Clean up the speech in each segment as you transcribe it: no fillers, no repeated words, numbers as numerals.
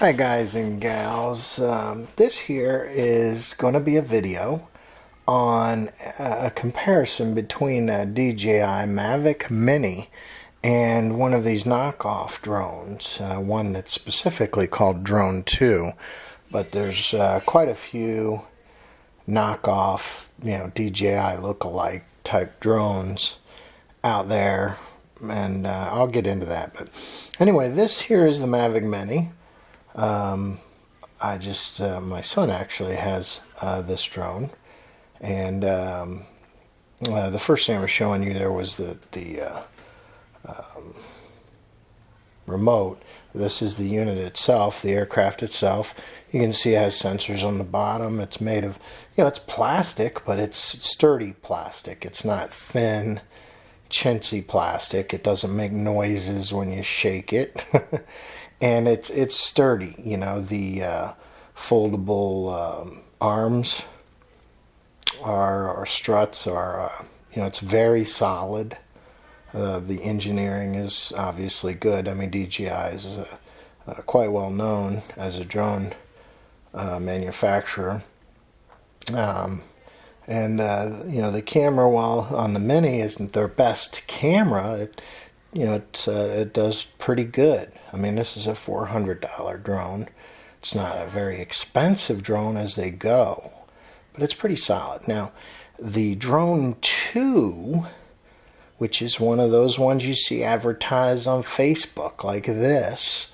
Hi guys and gals, this here is going to be a video on a comparison between a DJI Mavic Mini and one of these knockoff drones, one that's specifically called Drone 2, but there's quite a few knockoff, DJI look-alike type drones out there, and I'll get into that. But anyway, this here is the Mavic Mini. My son actually has this drone, and the first thing I was showing you there was the remote. This is the unit itself, the aircraft itself. You can see it has sensors on the bottom. It's made of, it's plastic, but it's sturdy plastic. It's not thin, chintzy plastic. It doesn't make noises when you shake it. And it's sturdy, the foldable arms or struts are, it's very solid. The engineering is obviously good. I mean, DJI is quite well known as a drone manufacturer. The camera, while on the Mini isn't their best camera, it does pretty good. I mean, this is a $400 drone. It's not a very expensive drone as they go, but it's pretty solid. Now, the Drone 2, which is one of those ones you see advertised on Facebook like this,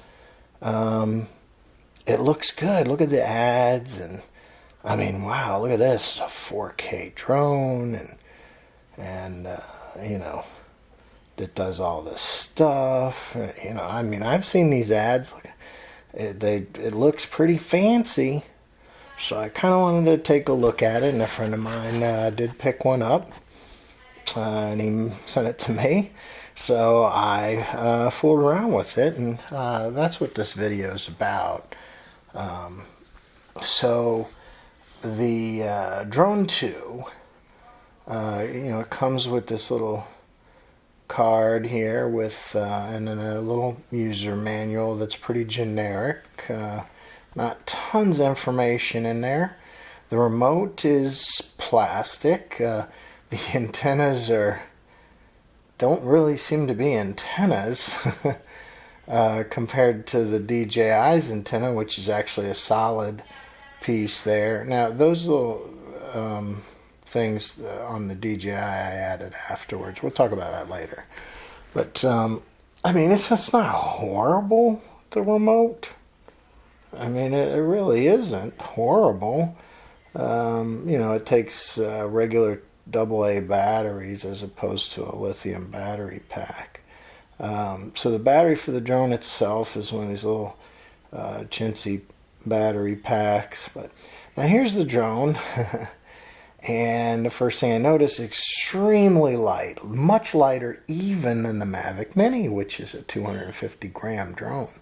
it looks good. Look at the ads, and I mean, wow, look at this. It's a 4K drone, and that does all this stuff. I mean, I've seen these ads. It looks pretty fancy, so I kind of wanted to take a look at it, and a friend of mine did pick one up, and he sent it to me, so I fooled around with it, and that's what this video is about. So the Drone 2, it comes with this little card here with and then a little user manual that's pretty generic, not tons of information in there. The remote is plastic. The antennas don't really seem to be antennas compared to the DJI's antenna, which is actually a solid piece there. Now those little things on the DJI I added afterwards. We'll talk about that later. But I mean, it's not horrible, the remote. I mean, it really isn't horrible. It takes regular AA batteries as opposed to a lithium battery pack. So the battery for the drone itself is one of these little chintzy battery packs. But now here's the drone. And the first thing I noticed, extremely light, much lighter even than the Mavic Mini, which is a 250 gram drone.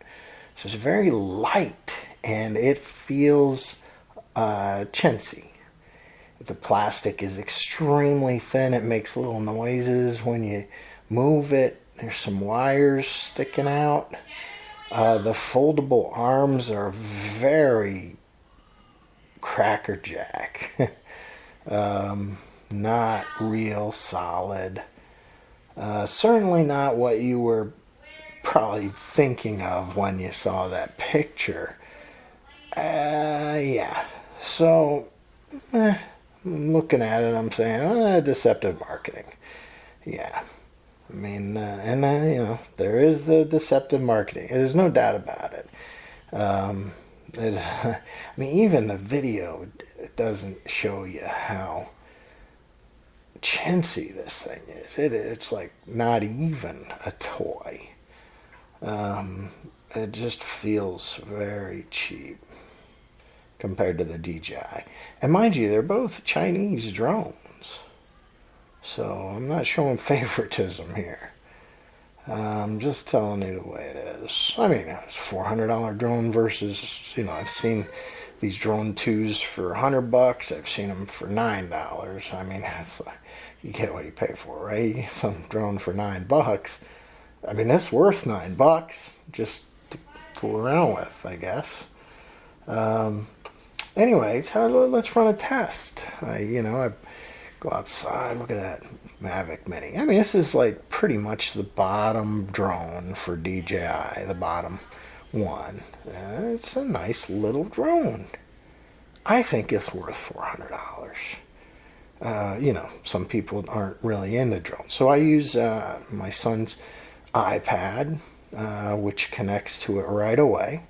So it's very light, and it feels chintzy. The plastic is extremely thin. It makes little noises when you move it. There's some wires sticking out. The foldable arms are very crackerjack. Not real solid. Certainly not what you were probably thinking of when you saw that picture. Yeah. So, looking at it, I'm saying, deceptive marketing. Yeah. I mean, there is the deceptive marketing. There's no doubt about it. I mean, even the video, it doesn't show you how chintzy this thing is. It's like not even a toy. It just feels very cheap compared to the DJI. And mind you, they're both Chinese drones. So I'm not showing favoritism here. I'm just telling you the way it is. I mean, it's a $400 drone versus, I've seen these Drone 2s for $100. I've seen them for $9. I mean, you get what you pay for, right? You get some drone for $9. I mean, that's worth $9 just fool around with, I guess. Anyway, so let's run a test. I go outside, look at that Mavic Mini. I mean, this is like pretty much the bottom drone for DJI, the bottom one. It's a nice little drone. I think it's worth $400. Some people aren't really into drones. So I use my son's iPad, which connects to it right away.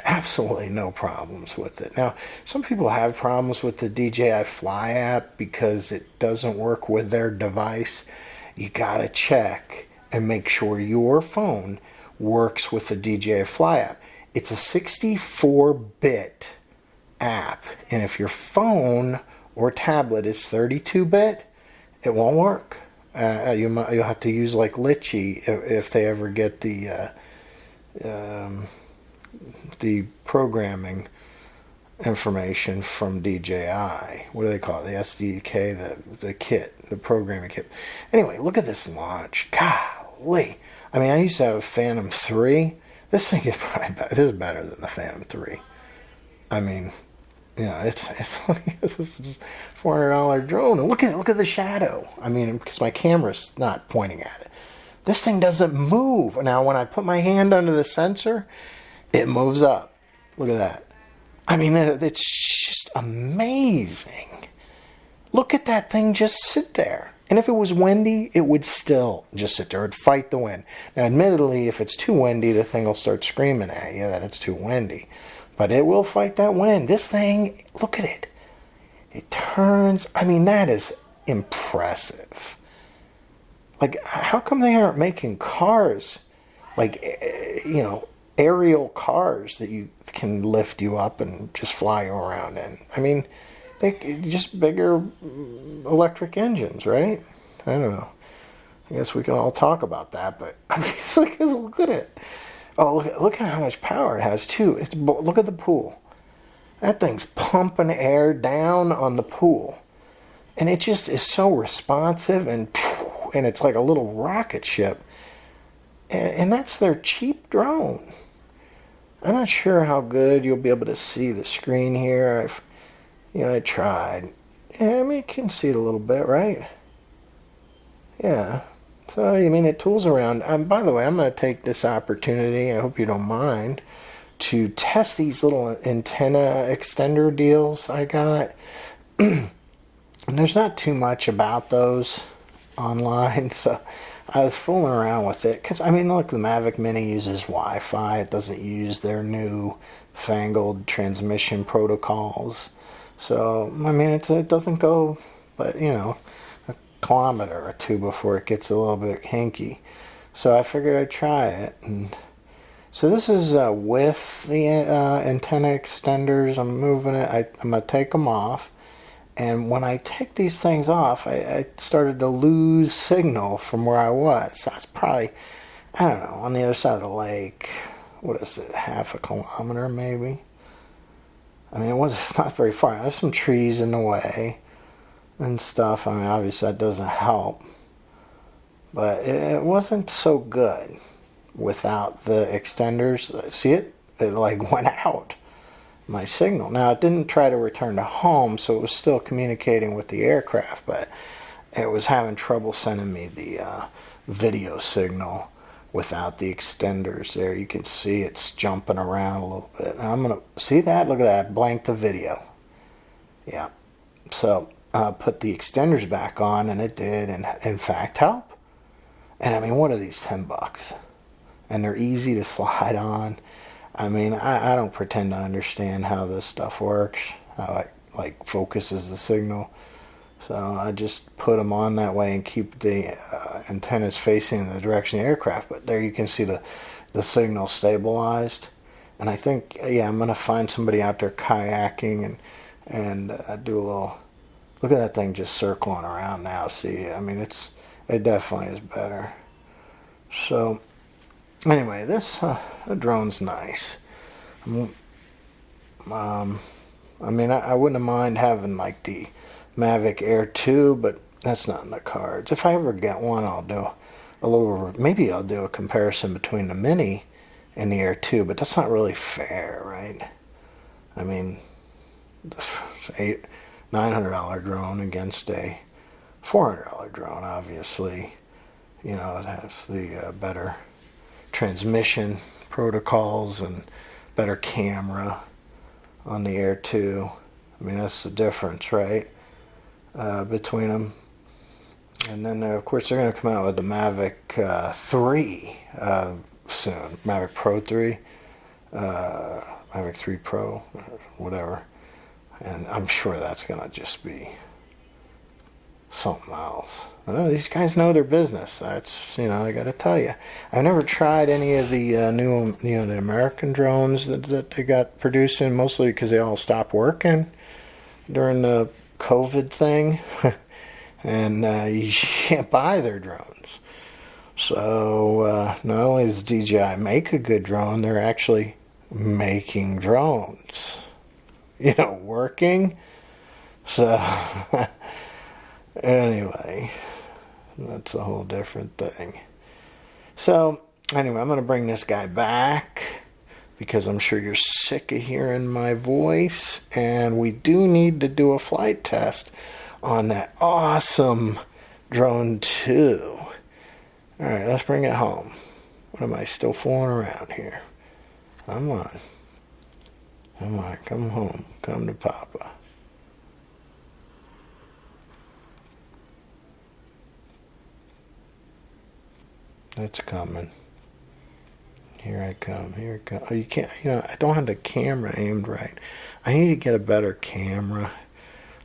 Absolutely no problems with it. Now, some people have problems with the DJI Fly app because it doesn't work with their device. You gotta check and make sure your phone works with the DJI Fly app. It's a 64-bit app, and if your phone or tablet is 32-bit, it won't work. You'll have to use like Litchi if they ever get the programming information from DJI. What do they call it? The SDK, the kit, the programming kit. Anyway, look at this launch. Golly. I mean, I used to have a Phantom 3. This thing is probably better. This is better than the Phantom 3. I mean, it's like this is $400 drone. And look at the shadow. I mean, because my camera's not pointing at it. This thing doesn't move. Now, when I put my hand under the sensor, it moves up. Look at that. I mean, it's just amazing. Look at that thing just sit there. And if it was windy, it would still just sit there. It would fight the wind. Now, admittedly, if it's too windy, the thing will start screaming at you that it's too windy. But it will fight that wind. This thing, look at it. It turns. I mean, that is impressive. Like, how come they aren't making cars, like, aerial cars that you can lift you up and just fly you around in? I mean, just bigger electric engines, right? I don't know. I guess we can all talk about that, but I mean, look at it. Oh, look at how much power it has too. Look at the pool. That thing's pumping air down on the pool, and it just is so responsive, and it's like a little rocket ship. And that's their cheap drone. I'm not sure how good you'll be able to see the screen here. I tried. Yeah, I mean, you can see it a little bit, right? Yeah. So, I mean, it tools around. By the way, I'm going to take this opportunity, I hope you don't mind, to test these little antenna extender deals I got. And there's not too much about those online, so I was fooling around with it. Because, I mean, look, the Mavic Mini uses Wi-Fi. It doesn't use their new fangled transmission protocols. So, I mean, it doesn't go, but, a kilometer or two before it gets a little bit hinky. So I figured I'd try it. And so this is with the antenna extenders. I'm moving it. I'm going to take them off. And when I take these things off, I started to lose signal from where I was. So that's probably, I don't know, on the other side of the lake. What is it, half a kilometer maybe? I mean, it's not very far. There's some trees in the way and stuff. I mean, obviously that doesn't help. But it wasn't so good without the extenders. See it? It like went out, my signal. Now, it didn't try to return to home, so it was still communicating with the aircraft, but it was having trouble sending me the video signal without the extenders there. You can see it's jumping around a little bit. Now I'm going to see that. Look at that. Blank the video. Yeah. So put the extenders back on, and it did, and in fact help. And I mean, what are these, $10? And they're easy to slide on. I mean, I don't pretend to understand how this stuff works, how it like focuses the signal. So I just put them on that way and keep the antennas facing in the direction of the aircraft. But there you can see the signal stabilized. And I think, yeah, I'm going to find somebody out there kayaking and do a little... Look at that thing just circling around now. See, I mean, it definitely is better. So, anyway, the drone's nice. I mean, I wouldn't mind having like the Mavic Air 2, but that's not in the cards. If I ever get one, I'll do maybe I'll do a comparison between the Mini in the air too, but that's not really fair, right? I mean, $900 drone against a $400 drone, obviously. You know, it has the better transmission protocols and better camera on the air too. I mean, that's the difference, right, between them. And then, of course, they're going to come out with the Mavic 3 soon. Mavic Pro 3, Mavic 3 Pro, whatever. And I'm sure that's going to just be something else. These guys know their business. That's, I got to tell you. I've never tried any of the new, the American drones that they got producing, mostly because they all stopped working during the COVID thing. And you can't buy their drones. So not only does DJI make a good drone, they're actually making drones. Working. So anyway, that's a whole different thing. So anyway, I'm going to bring this guy back because I'm sure you're sick of hearing my voice, and we do need to do a flight test on that awesome drone 2. All right, let's bring it home. What am I still fooling around here? Come on, come home. Come to Papa. It's coming. Here I come. Oh, you can't, I don't have the camera aimed right. I need to get a better camera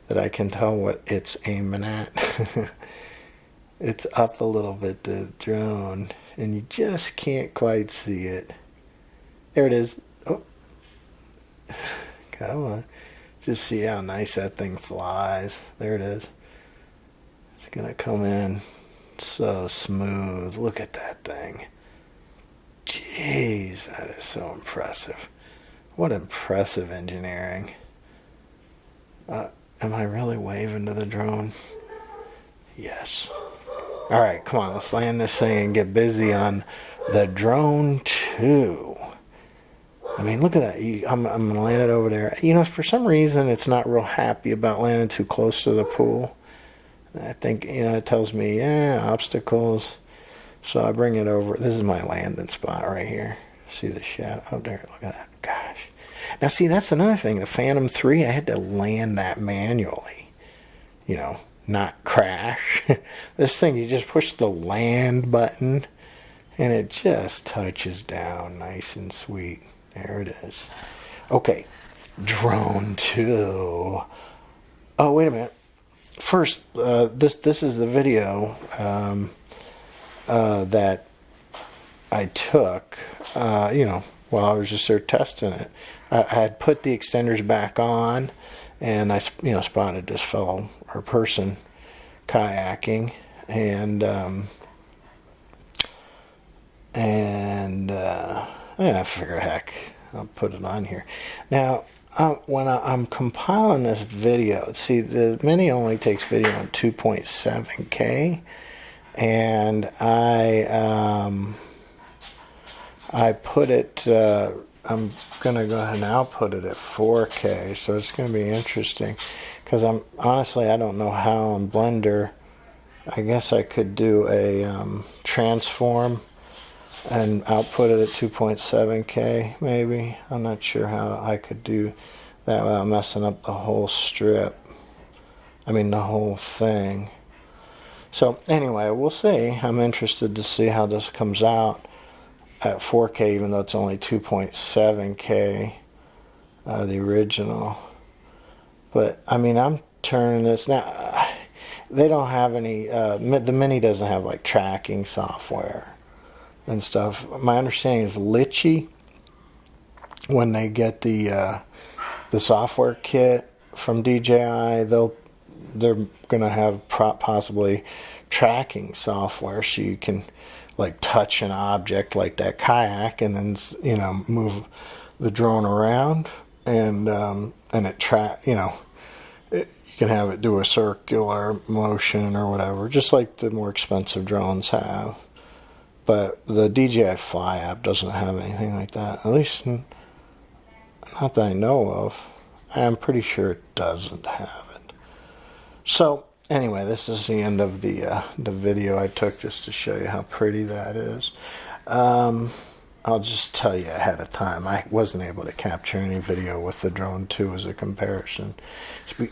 that I can tell what it's aiming at. It's up a little bit, the drone, and you just can't quite see it. There it is. Oh, come on. Just see how nice that thing flies. There it is. It's going to come in so smooth. Look at that thing. Jeez, that is so impressive. What impressive engineering. Am I really waving to the drone? Yes. All right, come on, let's land this thing and get busy on the drone 2. I mean, look at that. I'm going to land it over there. For some reason, it's not real happy about landing too close to the pool. I think, it tells me, obstacles. So I bring it over. This is my landing spot right here. See the shadow? Oh, there, look at that. Gosh. Now, see, that's another thing. The Phantom 3, I had to land that manually. Not crash. This thing, you just push the land button, and it just touches down nice and sweet. There it is. Okay, drone 2. Oh, wait a minute. First, this is the video that I took, while I was just there testing it. I had put the extenders back on, and I, spotted this fellow or person kayaking, and I figure, heck, I'll put it on here. Now, when I'm compiling this video, see, the Mini only takes video on 2.7K, and I put it, I'm going to go ahead and output it at 4K, so it's going to be interesting, because I don't know how on Blender. I guess I could do a transform and output it at 2.7K, maybe. I'm not sure how I could do that without messing up the whole strip. The whole thing. So anyway, we'll see. I'm interested to see how this comes out at 4K, even though it's only 2.7K, the original. But I'm turning this now. They don't have any. The Mini doesn't have like tracking software and stuff. My understanding is Litchi, when they get the software kit from DJI, they're gonna have possibly tracking software, so you can like touch an object like that kayak, and then move the drone around, and it you can have it do a circular motion or whatever, just like the more expensive drones have. But the DJI Fly app doesn't have anything like that. At least not that I know of. I'm pretty sure it doesn't have it. So anyway, this is the end of the video I took just to show you how pretty that is. I'll just tell you ahead of time, I wasn't able to capture any video with the drone 2 as a comparison.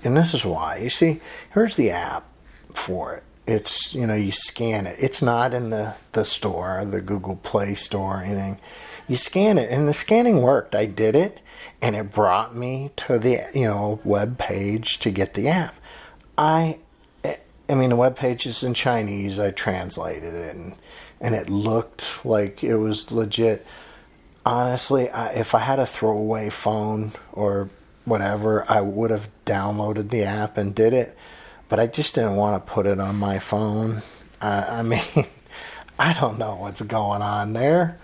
And this is why. You see, here's the app for it. It's, you scan it. It's not in the store, the Google Play Store or anything. You scan it, and the scanning worked. I did it, and it brought me to the, web page to get the app. I mean, the web page is in Chinese. I translated it, and it looked like it was legit. Honestly, if I had a throwaway phone or whatever, I would have downloaded the app and did it. But I just didn't want to put it on my phone. I mean, I don't know what's going on there.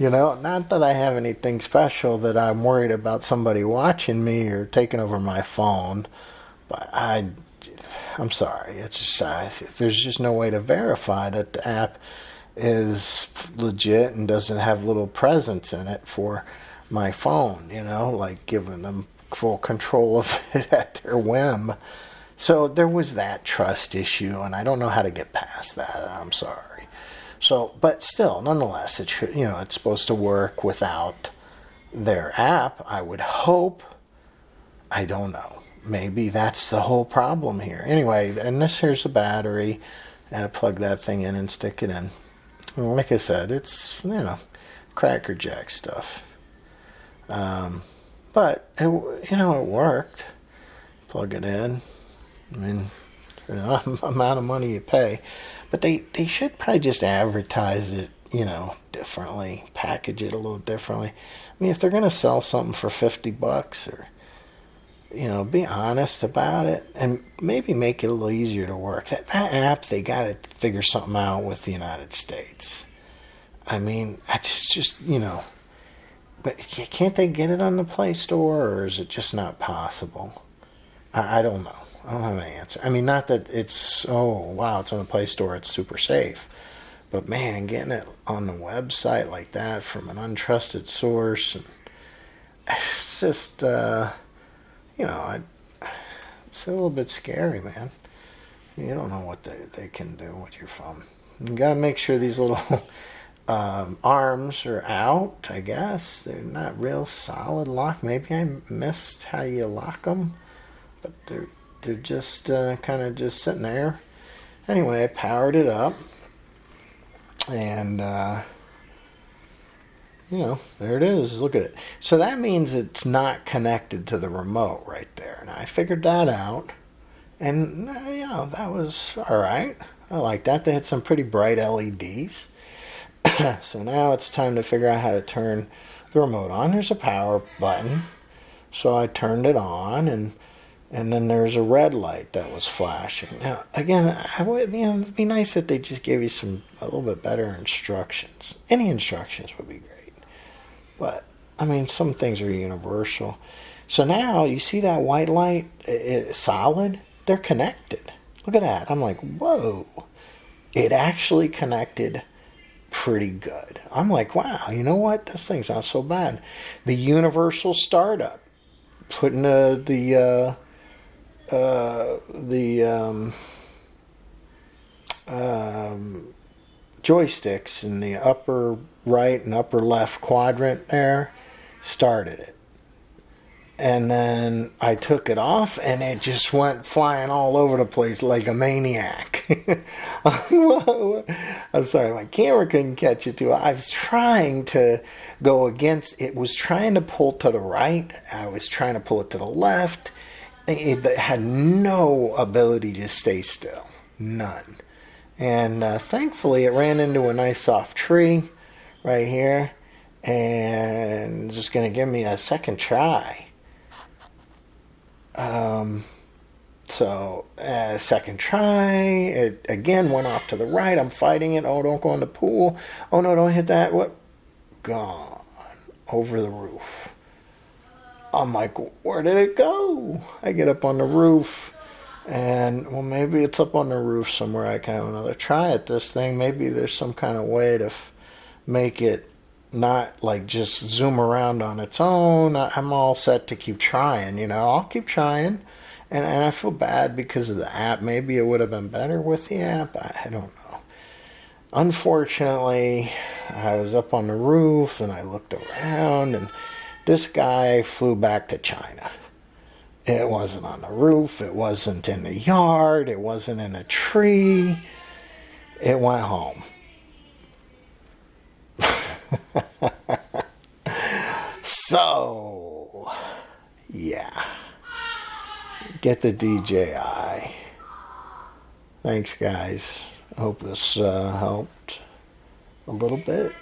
Not that I have anything special that I'm worried about somebody watching me or taking over my phone. But I'm sorry. It's just, there's just no way to verify that the app is legit and doesn't have little presence in it for my phone, like giving them full control of it at their whim. So there was that trust issue, and I don't know how to get past that. I'm sorry. So, but still, nonetheless, it should, it's supposed to work without their app. I would hope. I don't know. Maybe that's the whole problem here. Anyway, and here's the battery. I had to plug that thing in and stick it in. And like I said, it's, Cracker Jack stuff. But it worked. Plug it in. I mean, the amount of money you pay. But they should probably just advertise it, differently, package it a little differently. I mean, if they're going to sell something for $50 or, be honest about it and maybe make it a little easier to work. That app, they got to figure something out with the United States. I mean, that's just, but can't they get it on the Play Store, or is it just not possible? I don't know. I don't have an answer. I mean, not that it's, it's on the Play Store, it's super safe. But man, getting it on the website like that from an untrusted source, and it's just, it's a little bit scary, man. You don't know what they can do with your phone. You got to make sure these little arms are out, I guess. They're not real solid lock. Maybe I missed how you lock them, but they're just kind of just sitting there. Anyway, I powered it up, and there it is. Look at it. So that means it's not connected to the remote right there. Now I figured that out, and that was all right. I like that. They had some pretty bright LEDs. So now it's time to figure out how to turn the remote on. There's a power button, so I turned it on, and then there's a red light that was flashing. Now, again, it'd be nice if they just gave you a little bit better instructions. Any instructions would be great. But, I mean, some things are universal. So now, you see that white light? It's solid. They're connected. Look at that. I'm like, whoa. It actually connected pretty good. I'm like, wow, you know what? This thing's not so bad. The universal startup. Putting the joysticks in the upper right and upper left quadrant there, started it. And then I took it off, and it just went flying all over the place like a maniac. I'm sorry, my camera couldn't catch it too. I was trying to go against, it was trying to pull to the right. I was trying to pull it to the left. It had no ability to stay still. None. And thankfully, it ran into a nice soft tree right here. And just going to give me a second try. Second try, it again went off to the right. I'm fighting it. Oh, don't go in the pool. Oh, no, don't hit that. What? Gone. Over the roof. I'm like, where did it go? I get up on the roof. And, well, maybe it's up on the roof somewhere. I can have another try at this thing. Maybe there's some kind of way to make it not like just zoom around on its own. I'm all set to keep trying, I'll keep trying. And I feel bad because of the app. Maybe it would have been better with the app. I don't know. Unfortunately, I was up on the roof and I looked around and this guy flew back to China. It wasn't on the roof. It wasn't in the yard. It wasn't in a tree. It went home. So, yeah. Get the DJI. Thanks, guys. I hope this helped a little bit.